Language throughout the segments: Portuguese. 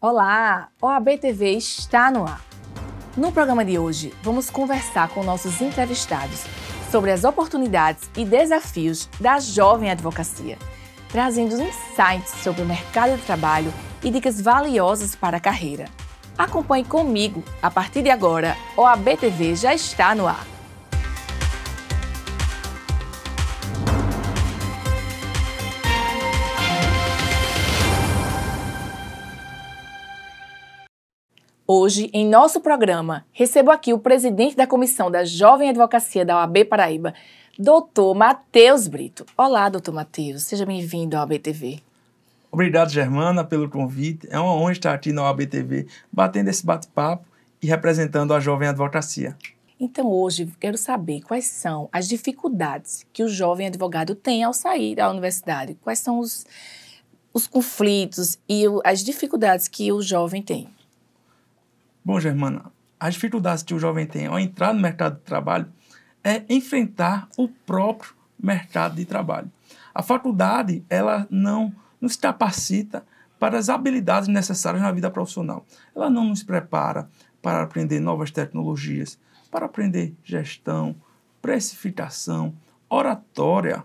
Olá, OAB TV está no ar. No programa de hoje, vamos conversar com nossos entrevistados sobre as oportunidades e desafios da jovem advocacia, trazendo insights sobre o mercado de trabalho e dicas valiosas para a carreira. Acompanhe comigo, a partir de agora, OAB TV já está no ar. Hoje, em nosso programa, recebo aqui o presidente da Comissão da Jovem Advocacia da OAB Paraíba, Dr. Matheus Brito. Olá, Dr. Matheus. Seja bem-vindo à OAB TV. Obrigado, Germana, pelo convite. É uma honra estar aqui na OAB TV, batendo esse bate-papo e representando a jovem advocacia. Então, hoje, quero saber quais são as dificuldades que o jovem advogado tem ao sair da universidade. Quais são os conflitos e as dificuldades que o jovem tem. Bom, Germana, as dificuldades que o jovem tem ao entrar no mercado de trabalho é enfrentar o próprio mercado de trabalho. A faculdade, ela não nos capacita para as habilidades necessárias na vida profissional. Ela não nos prepara para aprender novas tecnologias, para aprender gestão, precificação, oratória,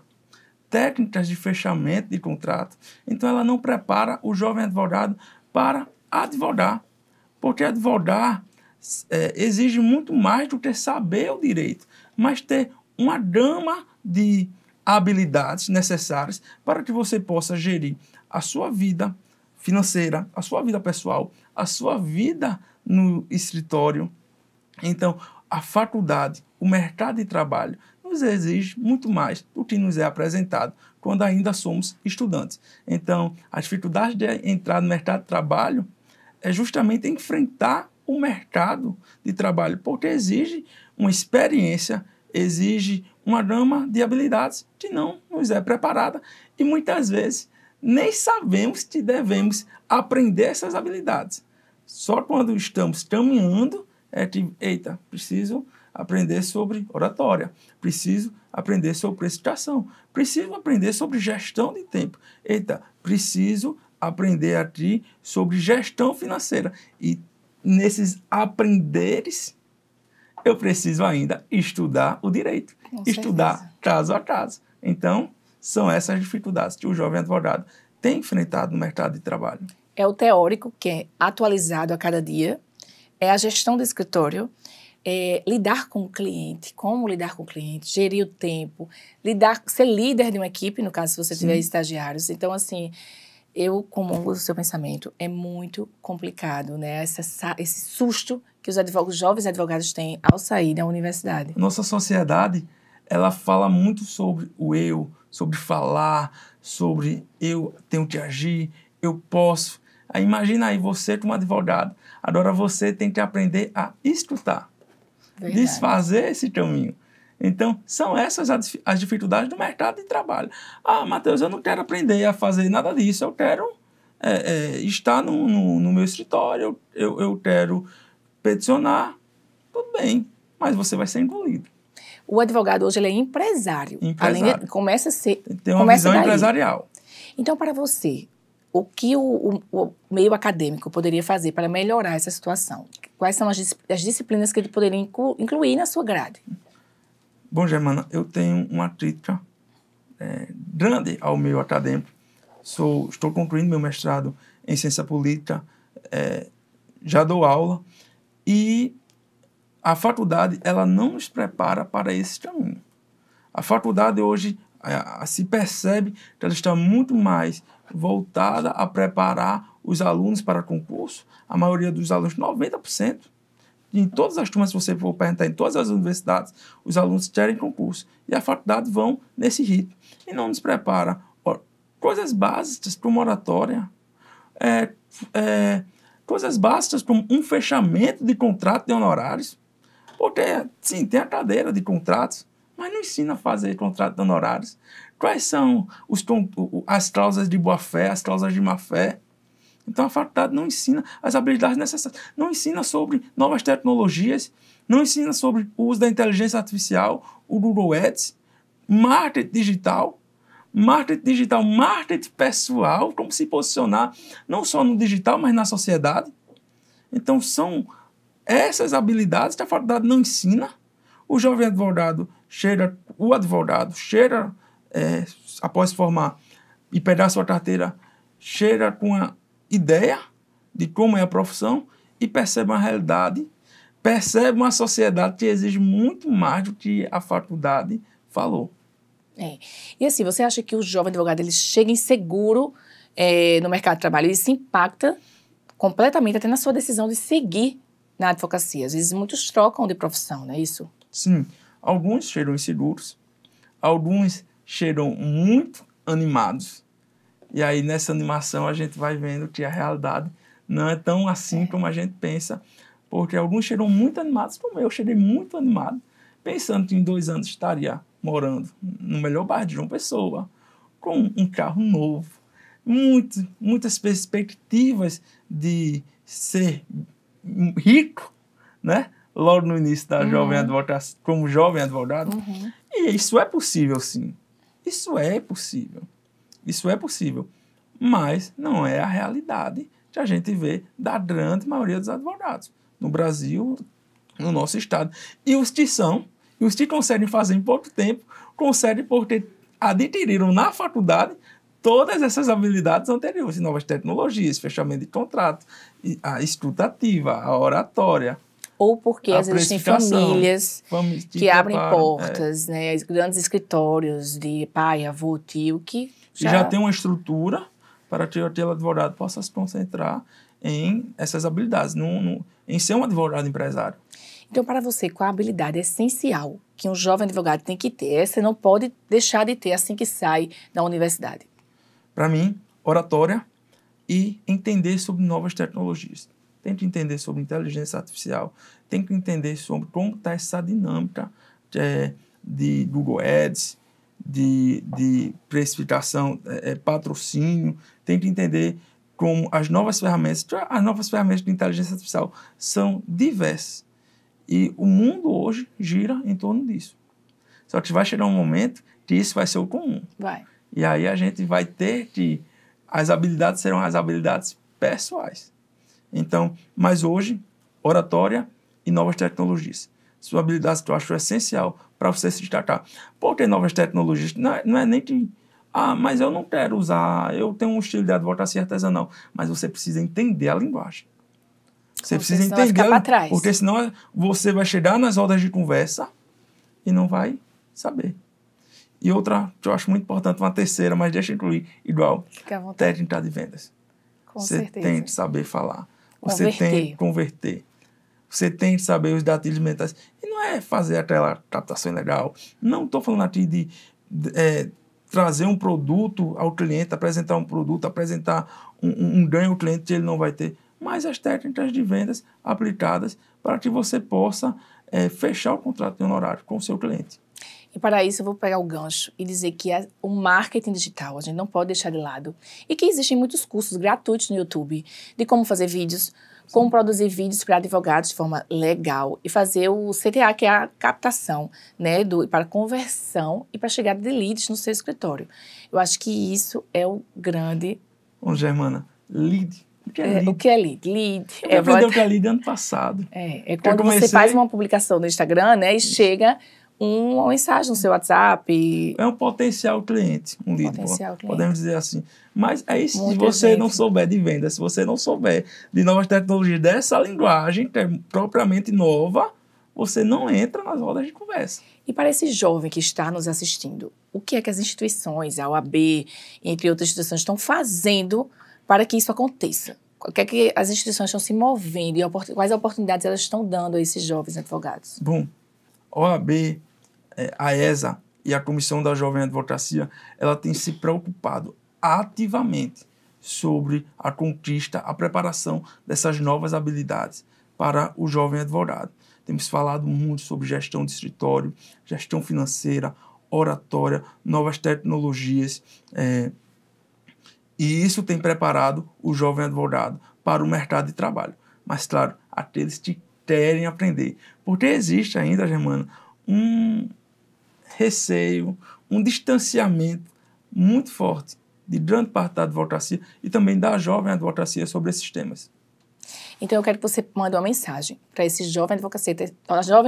técnicas de fechamento de contrato. Então, ela não prepara o jovem advogado para advogar. Porque advogar exige muito mais do que saber o direito, mas ter uma gama de habilidades necessárias para que você possa gerir a sua vida financeira, a sua vida pessoal, a sua vida no escritório. Então, a faculdade, o mercado de trabalho, nos exige muito mais do que nos é apresentado quando ainda somos estudantes. Então, a dificuldade de entrar no mercado de trabalho é justamente enfrentar o mercado de trabalho, porque exige uma experiência, exige uma gama de habilidades que não nos é preparada e muitas vezes nem sabemos que devemos aprender essas habilidades. Só quando estamos caminhando é que, eita, preciso aprender sobre oratória, preciso aprender sobre precificação, preciso aprender sobre gestão de tempo, eita, preciso aprender aqui sobre gestão financeira. E nesses aprenderes, eu preciso ainda estudar o direito, estudar caso a caso. Então, são essas dificuldades que o jovem advogado tem enfrentado no mercado de trabalho. É o teórico, que é atualizado a cada dia, é a gestão do escritório, lidar com o cliente, como lidar com o cliente, gerir o tempo, ser líder de uma equipe, no caso, se você tiver estagiários. Então, assim, eu comungo o seu pensamento, é muito complicado, né? Esse susto que os jovens advogados têm ao sair da universidade. Nossa sociedade, ela fala muito sobre o eu, sobre falar, sobre eu tenho que agir, eu posso. Aí, imagina aí você como advogado, agora você tem que aprender a escutar, verdade, desfazer esse caminho. Então, são essas as dificuldades do mercado de trabalho. Ah, Matheus, eu não quero aprender a fazer nada disso, eu quero estar no meu escritório, eu quero peticionar, tudo bem, mas você vai ser engolido. O advogado hoje ele é empresário. Começa a ser... Tem uma visão empresarial. Então, para você, o que o meio acadêmico poderia fazer para melhorar essa situação? Quais são as disciplinas que ele poderia incluir na sua grade? Bom, Germana, eu tenho uma crítica grande ao meio acadêmico. Estou concluindo meu mestrado em ciência política, já dou aula, e a faculdade ela não nos prepara para esse caminho. A faculdade hoje se percebe que ela está muito mais voltada a preparar os alunos para concurso. A maioria dos alunos, 90%, em todas as turmas, se você for perguntar em todas as universidades, os alunos querem concurso. E a faculdade vão nesse ritmo. E não nos prepara coisas básicas para uma oratória, coisas básicas como um fechamento de contrato de honorários. Porque, sim, tem a cadeira de contratos, mas não ensina a fazer contrato de honorários. Quais são as cláusulas de boa-fé, as cláusulas de má-fé? Então, a faculdade não ensina as habilidades necessárias, não ensina sobre novas tecnologias, não ensina sobre o uso da inteligência artificial, o Google Ads, marketing digital, marketing digital, marketing pessoal, como se posicionar não só no digital, mas na sociedade. Então, são essas habilidades que a faculdade não ensina. O jovem advogado chega, após formar e pegar sua carteira, chega com a ideia de como é a profissão e percebe uma realidade, percebe uma sociedade que exige muito mais do que a faculdade falou. E assim, você acha que o jovem advogado ele chega inseguro no mercado de trabalho? Ele se impacta completamente até na sua decisão de seguir na advocacia. Às vezes muitos trocam de profissão, não é isso? Sim, alguns chegam inseguros, alguns chegam muito animados. E aí nessa animação a gente vai vendo que a realidade não é tão assim como a gente pensa, porque alguns chegam muito animados, como eu cheguei muito animado, pensando que em 2 anos estaria morando no melhor bairro de João Pessoa, com um carro novo, muitas perspectivas de ser rico, né? Logo no início da jovem advocacia, como jovem advogado. E isso é possível, sim. Isso é possível. Isso é possível. Mas não é a realidade que a gente vê da grande maioria dos advogados no Brasil, no nosso estado. E os que conseguem fazer em pouco tempo, conseguem porque adquiriram na faculdade todas essas habilidades anteriores, novas tecnologias, fechamento de contrato, a escuta ativa, a oratória. Ou porque às vezes tem famílias que abrem portas, né? Grandes escritórios de pai, avô, tio, que já tem uma estrutura para que aquele advogado possa se concentrar em essas habilidades, em ser um advogado empresário. Então, para você, qual a habilidade essencial que um jovem advogado tem que ter? Você não pode deixar de ter assim que sai da universidade. Para mim, oratória e entender sobre novas tecnologias. Tem que entender sobre inteligência artificial, tem que entender sobre como está essa dinâmica de Google Ads, de precificação, patrocínio, tem que entender como as novas ferramentas de inteligência artificial são diversas. E o mundo hoje gira em torno disso. Só que vai chegar um momento que isso vai ser o comum. Vai. E aí a gente vai ter que... As habilidades serão as habilidades pessoais. Então, mas hoje, oratória e novas tecnologias. São habilidades que eu acho essencial para você se destacar. Por que novas tecnologias? Não é nem que... mas eu não quero usar... Eu tenho um estilo de advocacia artesanal. Mas você precisa entender a linguagem. Você precisa entender, porque senão você vai chegar nas rodas de conversa e não vai saber. E outra que eu acho muito importante, uma terceira, mas deixa eu incluir igual, técnica de vendas. Você tem que saber falar. Você tem que converter. Você tem que saber os gatilhos mentais. E não é fazer aquela captação legal. Não estou falando aqui de trazer um produto ao cliente, apresentar um produto, apresentar um ganho ao cliente que ele não vai ter. Mas as técnicas de vendas aplicadas para que você possa fechar o contrato de honorário com o seu cliente. E para isso eu vou pegar o gancho e dizer que o marketing digital a gente não pode deixar de lado. E que existem muitos cursos gratuitos no YouTube de como fazer vídeos, como produzir vídeos para advogados de forma legal e fazer o CTA, que é a captação, né, para conversão e para chegada de leads no seu escritório. Eu acho que isso é o grande... Bom, Germana, lead. O que é lead? Lead. Eu aprendi o que é lead ano passado. É quando você faz uma publicação no Instagram, né, e chega uma mensagem no seu WhatsApp. É um potencial cliente, um lead, podemos dizer assim. Mas é isso, se você não souber de venda, se você não souber de novas tecnologias dessa linguagem, que é propriamente nova, você não entra nas rodas de conversa. E para esse jovem que está nos assistindo, o que é que as instituições, a OAB, entre outras instituições, estão fazendo para que isso aconteça? O que é que as instituições estão se movendo e quais oportunidades elas estão dando a esses jovens advogados? Bom, a OAB, a ESA e a Comissão da Jovem Advocacia, ela tem se preocupado ativamente sobre a conquista, a preparação dessas novas habilidades para o jovem advogado. Temos falado muito sobre gestão de escritório, gestão financeira, oratória, novas tecnologias, e isso tem preparado o jovem advogado para o mercado de trabalho. Mas, claro, aqueles que querem aprender. Porque existe ainda, Germana, um receio, um distanciamento muito forte de grande parte da advocacia e também da jovem advocacia sobre esses temas. Então, eu quero que você mande uma mensagem para esse jovem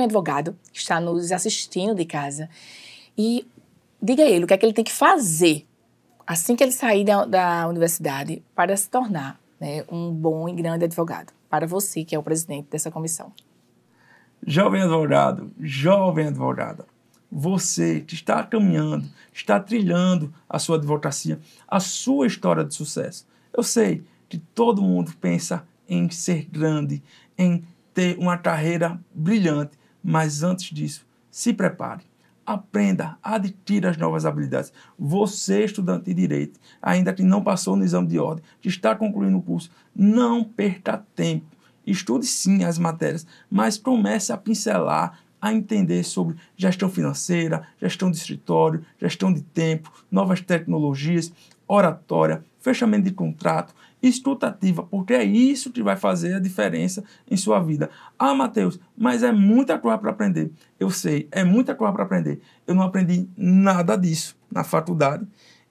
advogado que está nos assistindo de casa e diga a ele o que é que ele tem que fazer assim que ele sair da universidade para se tornar, né, um bom e grande advogado, para você que é o presidente dessa comissão. Jovem advogado, jovem advogada, você que está caminhando, está trilhando a sua advocacia, a sua história de sucesso. Eu sei que todo mundo pensa em ser grande, em ter uma carreira brilhante, mas antes disso, se prepare. Aprenda, adquira as novas habilidades. Você, estudante de Direito, ainda que não passou no exame de ordem, que está concluindo o curso, não perca tempo. Estude sim as matérias, mas comece a pincelar, a entender sobre gestão financeira, gestão de escritório, gestão de tempo, novas tecnologias, oratória, fechamento de contrato, escutativa, porque é isso que vai fazer a diferença em sua vida. Ah, Matheus, mas é muita coisa para aprender. Eu sei, é muita coisa para aprender. Eu não aprendi nada disso na faculdade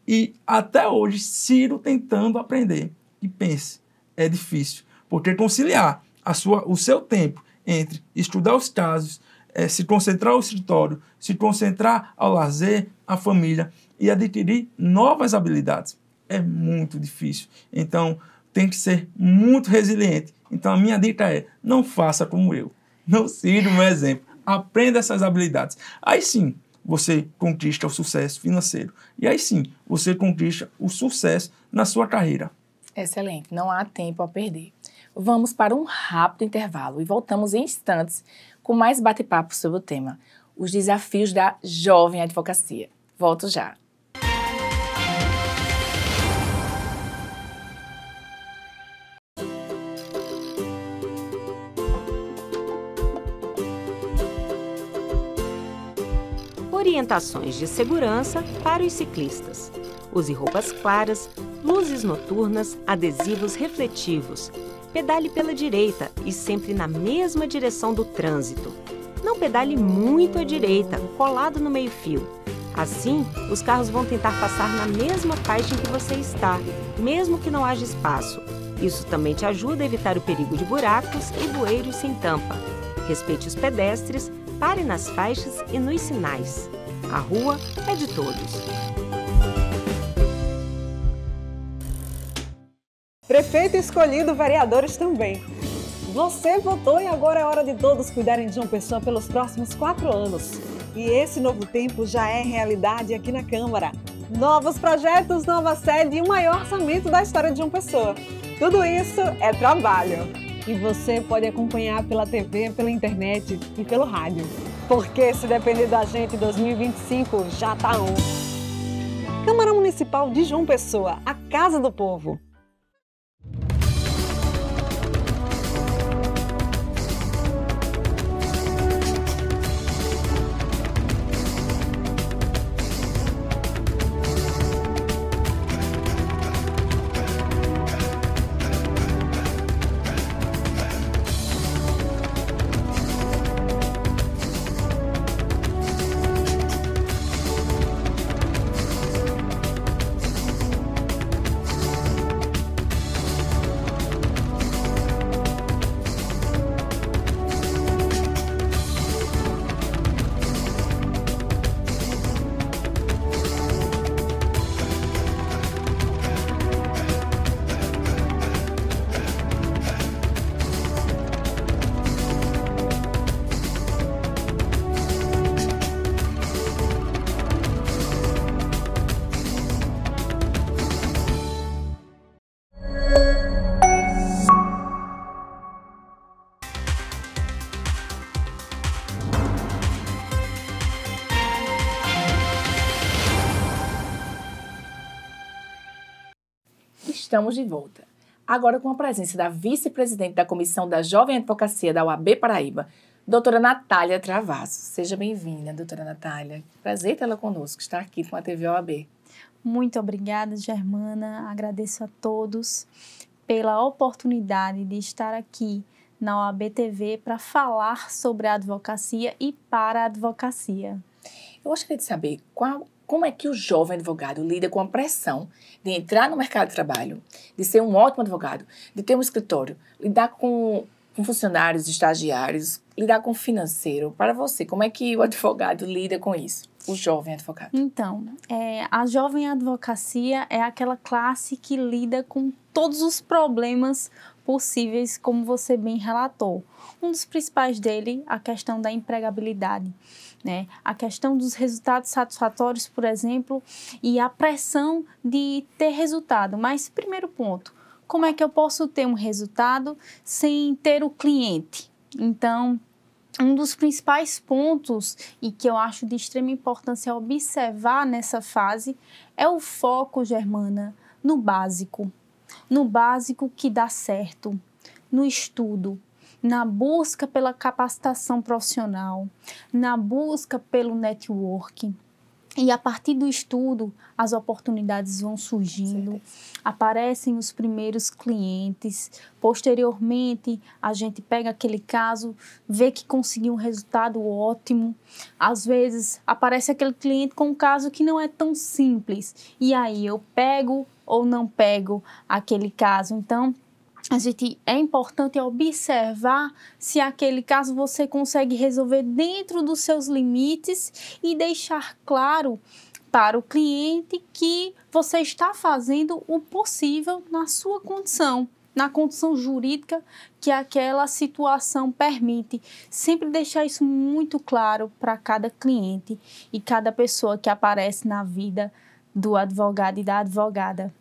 e até hoje sigo tentando aprender. E pense, é difícil, porque conciliar o seu tempo entre estudar os casos, se concentrar ao escritório, se concentrar ao lazer, à família e adquirir novas habilidades é muito difícil. Então, tem que ser muito resiliente. Então, a minha dica é, não faça como eu. Não siga o meu exemplo. Aprenda essas habilidades. Aí sim, você conquista o sucesso financeiro. E aí sim, você conquista o sucesso na sua carreira. Excelente. Não há tempo a perder. Vamos para um rápido intervalo e voltamos em instantes com mais bate-papo sobre o tema, os desafios da jovem advocacia. Volto já. Orientações de segurança para os ciclistas. Use roupas claras, luzes noturnas, adesivos refletivos. Pedale pela direita e sempre na mesma direção do trânsito. Não pedale muito à direita, colado no meio-fio. Assim, os carros vão tentar passar na mesma faixa em que você está, mesmo que não haja espaço. Isso também te ajuda a evitar o perigo de buracos e bueiros sem tampa. Respeite os pedestres, pare nas faixas e nos sinais. A rua é de todos. Prefeito escolhido, vereadores também. Você votou e agora é hora de todos cuidarem de João Pessoa pelos próximos 4 anos. E esse novo tempo já é realidade aqui na Câmara. Novos projetos, nova sede e o maior orçamento da história de João Pessoa. Tudo isso é trabalho. E você pode acompanhar pela TV, pela internet e pelo rádio. Porque se depender da gente, 2025 já tá on. Câmara Municipal de João Pessoa, a Casa do Povo. Estamos de volta. Agora com a presença da vice-presidente da Comissão da Jovem Advocacia da OAB Paraíba, doutora Natália Travasso. Seja bem-vinda, doutora Natália. Prazer tê-la conosco, estar aqui com a TV OAB. Muito obrigada, Germana. Agradeço a todos pela oportunidade de estar aqui na OAB TV para falar sobre a advocacia e para a advocacia. Eu gostaria de saber como é que o jovem advogado lida com a pressão de entrar no mercado de trabalho, de ser um ótimo advogado, de ter um escritório, lidar com funcionários, estagiários, lidar com o financeiro. Para você, como é que o advogado lida com isso? O jovem advogado. Então, a jovem advocacia é aquela classe que lida com todos os problemas possíveis, como você bem relatou. Um dos principais dele, a questão da empregabilidade, né? A questão dos resultados satisfatórios, por exemplo, e a pressão de ter resultado. Mas, primeiro ponto, como é que eu posso ter um resultado sem ter o cliente? Então, um dos principais pontos e que eu acho de extrema importância observar nessa fase é o foco, Germana, no básico que dá certo, no estudo, na busca pela capacitação profissional, na busca pelo networking. E a partir do estudo, as oportunidades vão surgindo, aparecem os primeiros clientes, posteriormente a gente pega aquele caso, vê que conseguiu um resultado ótimo, às vezes aparece aquele cliente com um caso que não é tão simples, e aí eu pego ou não pego aquele caso. Então, é importante observar se aquele caso você consegue resolver dentro dos seus limites e deixar claro para o cliente que você está fazendo o possível na sua condição, na condição jurídica que aquela situação permite. Sempre deixar isso muito claro para cada cliente e cada pessoa que aparece na vida do advogado e da advogada.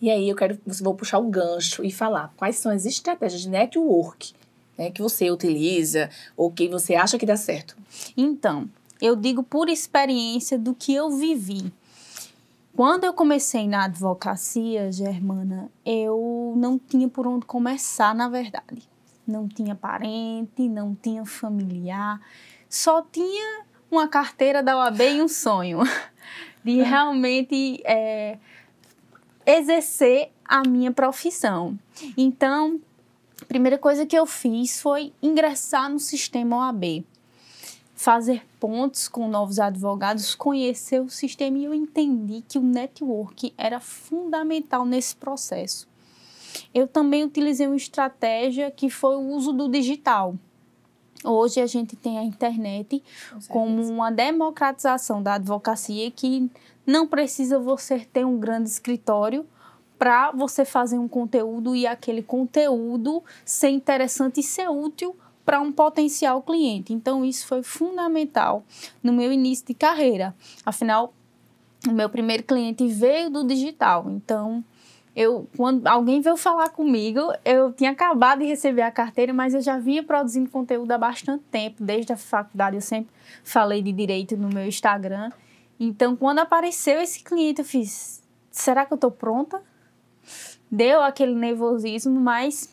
E aí vou puxar o gancho e falar quais são as estratégias de network, né, que você utiliza ou que você acha que dá certo. Então, eu digo por experiência do que eu vivi. Quando eu comecei na advocacia, Germana, eu não tinha por onde começar, na verdade. Não tinha parente, não tinha familiar, só tinha uma carteira da OAB e um sonho de realmente exercer a minha profissão. Então, a primeira coisa que eu fiz foi ingressar no sistema OAB, fazer pontos com novos advogados, conhecer o sistema, e eu entendi que o network era fundamental nesse processo. Eu também utilizei uma estratégia que foi o uso do digital. Hoje a gente tem a internet como uma democratização da advocacia, que não precisa você ter um grande escritório para você fazer um conteúdo e aquele conteúdo ser interessante e ser útil para um potencial cliente. Então, isso foi fundamental no meu início de carreira. Afinal, o meu primeiro cliente veio do digital. Então, quando alguém veio falar comigo, eu tinha acabado de receber a carteira, mas eu já vinha produzindo conteúdo há bastante tempo. Desde a faculdade eu sempre falei de direito no meu Instagram. Então, quando apareceu esse cliente, eu fiz, será que eu estou pronta? Deu aquele nervosismo, mas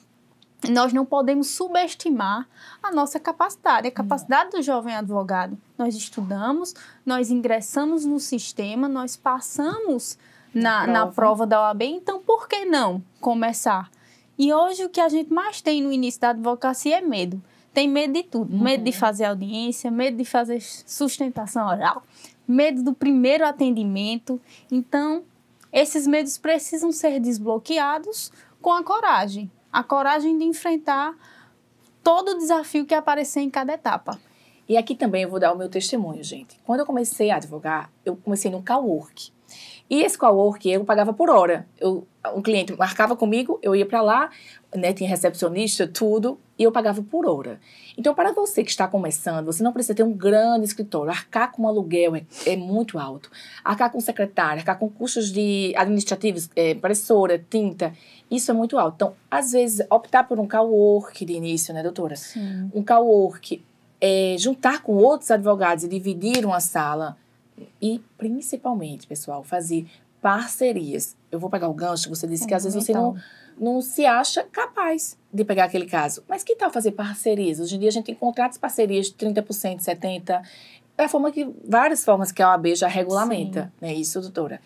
nós não podemos subestimar a nossa capacidade, a capacidade do jovem advogado. Nós estudamos, nós ingressamos no sistema, nós passamos na prova da OAB, então por que não começar? E hoje o que a gente mais tem no início da advocacia é medo. Tem medo de tudo, medo de fazer audiência, medo de fazer sustentação oral, medo do primeiro atendimento. Então, esses medos precisam ser desbloqueados com a coragem de enfrentar todo o desafio que aparecer em cada etapa. E aqui também eu vou dar o meu testemunho, gente. Quando eu comecei a advogar, eu comecei no cowork. E esse cowork eu pagava por hora. Um cliente marcava comigo, eu ia para lá, né, tinha recepcionista, tudo, e eu pagava por hora. Então, para você que está começando, você não precisa ter um grande escritório. Arcar com aluguel é muito alto. Arcar com secretária, arcar com custos administrativos, impressora, tinta, isso é muito alto. Então, às vezes, optar por um cowork de início, né, doutora? Sim. Um cowork, juntar com outros advogados e dividir uma sala. E, principalmente, pessoal, fazer parcerias. Eu vou pegar o gancho, você disse que às vezes você não se acha capaz de pegar aquele caso. Mas que tal fazer parcerias? Hoje em dia a gente tem contratos de parcerias de 30%, 70%. É várias formas que a OAB já regulamenta, né? Isso, doutora.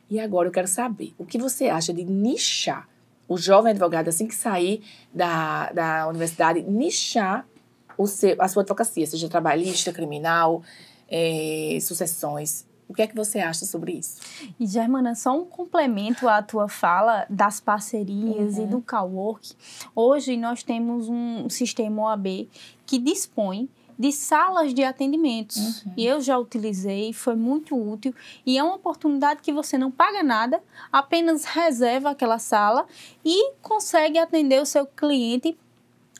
E agora eu quero saber, o que você acha de nichar o jovem advogado, assim que sair da universidade, nichar a sua advocacia, seja trabalhista, criminal, sucessões. O que é que você acha sobre isso? E, Germana, só um complemento à tua fala das parcerias e do cowork. Hoje nós temos um sistema OAB que dispõe de salas de atendimentos. E eu já utilizei, foi muito útil. E é uma oportunidade que você não paga nada, apenas reserva aquela sala e consegue atender o seu cliente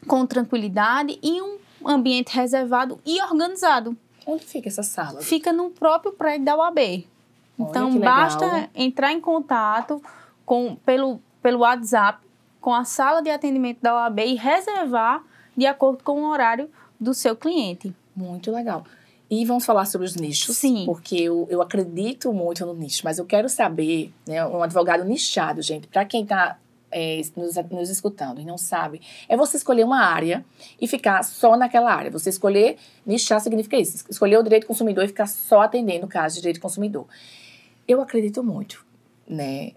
com tranquilidade e um ambiente reservado e organizado. Onde fica essa sala? Fica no próprio prédio da UAB. Então, basta entrar em contato pelo WhatsApp com a sala de atendimento da UAB e reservar de acordo com o horário do seu cliente. Muito legal. E vamos falar sobre os nichos. Sim. Porque eu acredito muito no nicho, mas eu quero saber, né, um advogado nichado, gente, para quem está nos escutando e não sabe, é você escolher uma área e ficar só naquela área. Você escolher, nichar significa isso, escolher o direito do consumidor e ficar só atendendo o caso de direito do consumidor. Eu acredito muito, né,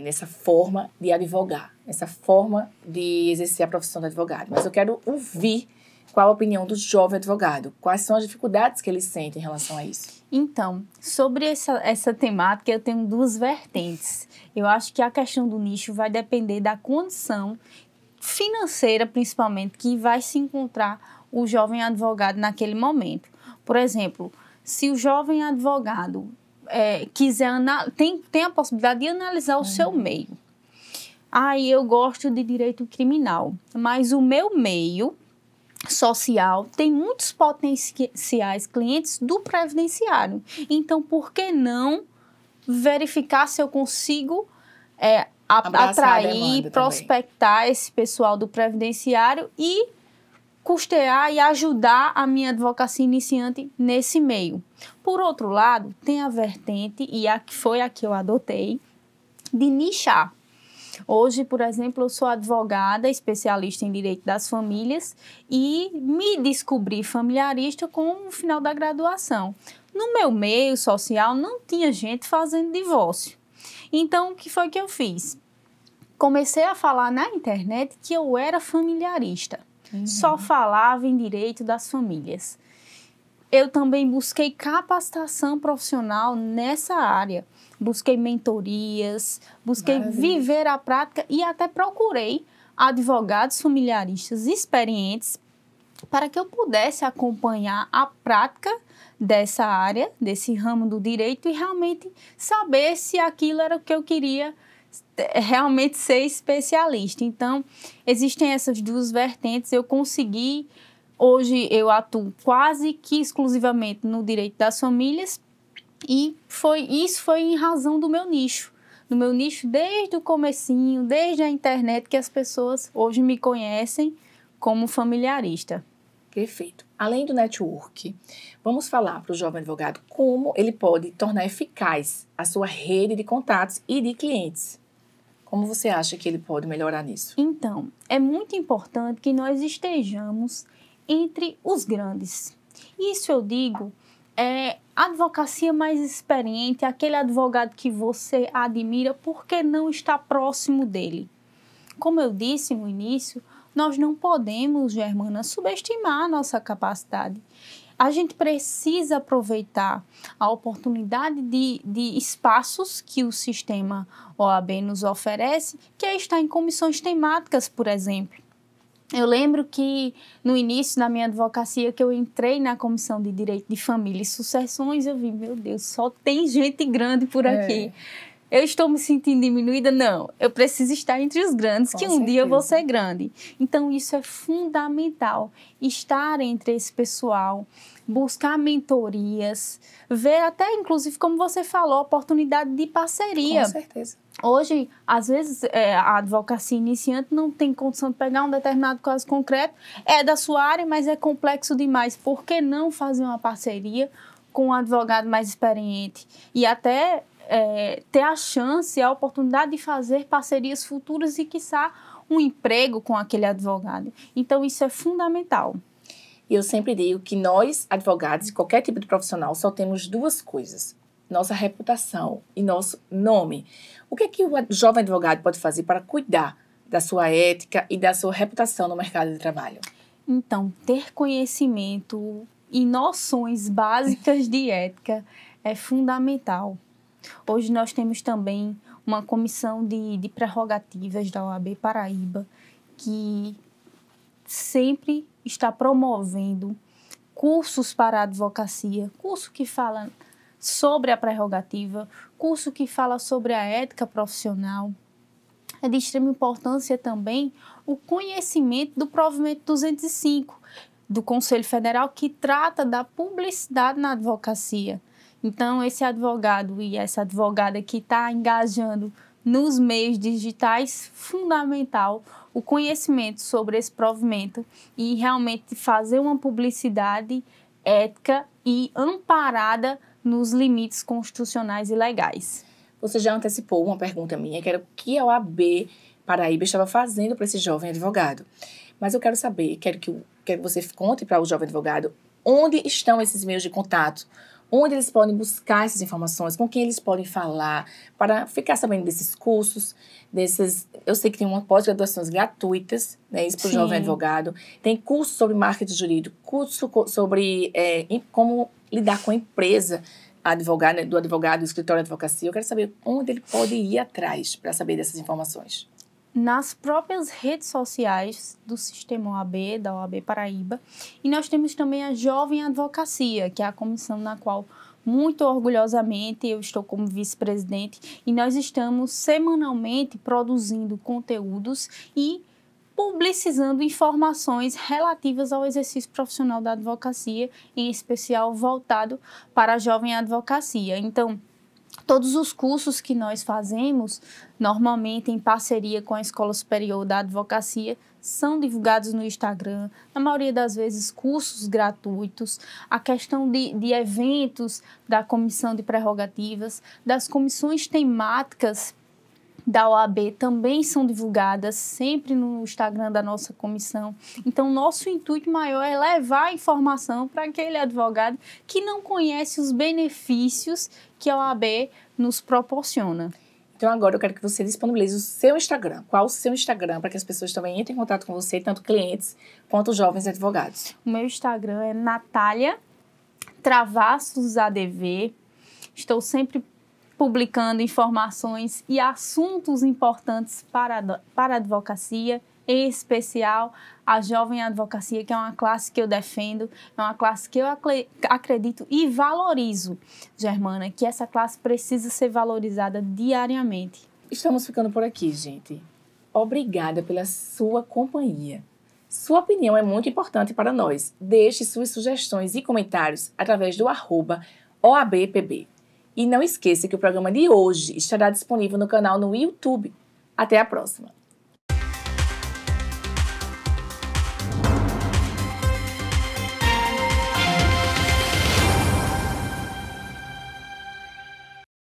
nessa forma de advogar, nessa forma de exercer a profissão de advogado. Mas eu quero ouvir qual a opinião do jovem advogado, quais são as dificuldades que ele sente em relação a isso. Então, sobre essa temática, eu tenho duas vertentes. Eu acho que a questão do nicho vai depender da condição financeira, principalmente, que vai se encontrar o jovem advogado naquele momento. Por exemplo, se o jovem advogado tem a possibilidade de analisar o seu meio. Eu gosto de direito criminal, mas o meu meio social tem muitos potenciais clientes do previdenciário. Então, por que não verificar se eu consigo atrair, prospectar também esse pessoal do previdenciário e custear e ajudar a minha advocacia iniciante nesse meio. Por outro lado, tem a vertente, e foi a que eu adotei, de nichar. Hoje, por exemplo, eu sou advogada, especialista em direito das famílias e me descobri familiarista com o final da graduação. No meu meio social não tinha gente fazendo divórcio. Então, o que foi que eu fiz? Comecei a falar na internet que eu era familiarista. Só falava em direito das famílias. Eu também busquei capacitação profissional nessa área. Busquei mentorias, busquei viver a prática e até procurei advogados familiaristas experientes para que eu pudesse acompanhar a prática dessa área, desse ramo do direito e realmente saber se aquilo era o que eu queria realmente ser especialista. Então, existem essas duas vertentes. Eu consegui, hoje eu atuo quase que exclusivamente no direito das famílias. E isso foi em razão do meu nicho. Do meu nicho desde o comecinho, desde a internet, que as pessoas hoje me conhecem como familiarista. Perfeito. Além do network, vamos falar para o jovem advogado como ele pode tornar eficaz a sua rede de contatos e de clientes. Como você acha que ele pode melhorar nisso? Então, é muito importante que nós estejamos entre os grandes. Isso eu digo... a advocacia mais experiente, aquele advogado que você admira, por que não estar próximo dele? Como eu disse no início, nós não podemos, Germana, subestimar a nossa capacidade. A gente precisa aproveitar a oportunidade de espaços que o sistema OAB nos oferece, que é estar em comissões temáticas, por exemplo. Eu lembro que no início da minha advocacia, que eu entrei na Comissão de Direito de Família e Sucessões, eu vi, meu Deus, só tem gente grande por aqui. Eu estou me sentindo diminuída? Não, eu preciso estar entre os grandes, que um dia eu vou ser grande. Então, isso é fundamental, estar entre esse pessoal, buscar mentorias, ver até, inclusive, como você falou, oportunidade de parceria. Com certeza. Hoje, às vezes, a advocacia iniciante não tem condição de pegar um determinado caso concreto, é da sua área, mas é complexo demais. Por que não fazer uma parceria com um advogado mais experiente? E até ter a chance, a oportunidade de fazer parcerias futuras e, quiçá, um emprego com aquele advogado. Então, isso é fundamental. E eu sempre digo que nós, advogados, de qualquer tipo de profissional, só temos duas coisas. Nossa reputação e nosso nome. O que o jovem advogado pode fazer para cuidar da sua ética e da sua reputação no mercado de trabalho? Então, ter conhecimento e noções básicas de ética é fundamental. Hoje nós temos também uma comissão de prerrogativas da OAB Paraíba que sempre está promovendo cursos para a advocacia, curso que fala sobre a prerrogativa, curso que fala sobre a ética profissional. É de extrema importância também o conhecimento do provimento 205 do Conselho Federal, que trata da publicidade na advocacia. Então, esse advogado e essa advogada que está engajando nos meios digitais, fundamental o conhecimento sobre esse provimento e realmente fazer uma publicidade ética e amparada nos limites constitucionais e legais. Você já antecipou uma pergunta minha, que era o que a OAB Paraíba estava fazendo para esse jovem advogado. Mas eu quero saber, quero que você conte para o jovem advogado onde estão esses meios de contato, onde eles podem buscar essas informações, com quem eles podem falar, para ficar sabendo desses cursos, eu sei que tem uma pós-graduações gratuitas, né, isso para o jovem advogado, tem curso sobre marketing jurídico, curso sobre como lidar com a empresa advogado, do advogado, do escritório de advocacia. Eu quero saber onde ele pode ir atrás para saber dessas informações. Nas próprias redes sociais do Sistema OAB, da OAB Paraíba. E nós temos também a Jovem Advocacia, que é a comissão na qual, muito orgulhosamente, eu estou como vice-presidente e nós estamos semanalmente produzindo conteúdos e publicizando informações relativas ao exercício profissional da advocacia, em especial voltado para a Jovem Advocacia. Então, todos os cursos que nós fazemos, normalmente em parceria com a Escola Superior da Advocacia, são divulgados no Instagram, na maioria das vezes cursos gratuitos, a questão de eventos da Comissão de Prerrogativas, das comissões temáticas da OAB também são divulgadas sempre no Instagram da nossa comissão. Então, nosso intuito maior é levar a informação para aquele advogado que não conhece os benefícios que a OAB nos proporciona. Então, agora eu quero que você disponibilize o seu Instagram. Qual o seu Instagram para que as pessoas também entrem em contato com você, tanto clientes quanto jovens advogados? O meu Instagram é Natália_ADV. Estou sempre publicando informações e assuntos importantes para a advocacia, em especial a Jovem Advocacia, que é uma classe que eu defendo, é uma classe que eu acredito e valorizo, Germana, que essa classe precisa ser valorizada diariamente. Estamos ficando por aqui, gente. Obrigada pela sua companhia. Sua opinião é muito importante para nós. Deixe suas sugestões e comentários através do @OABPB. E não esqueça que o programa de hoje estará disponível no canal no YouTube. Até a próxima!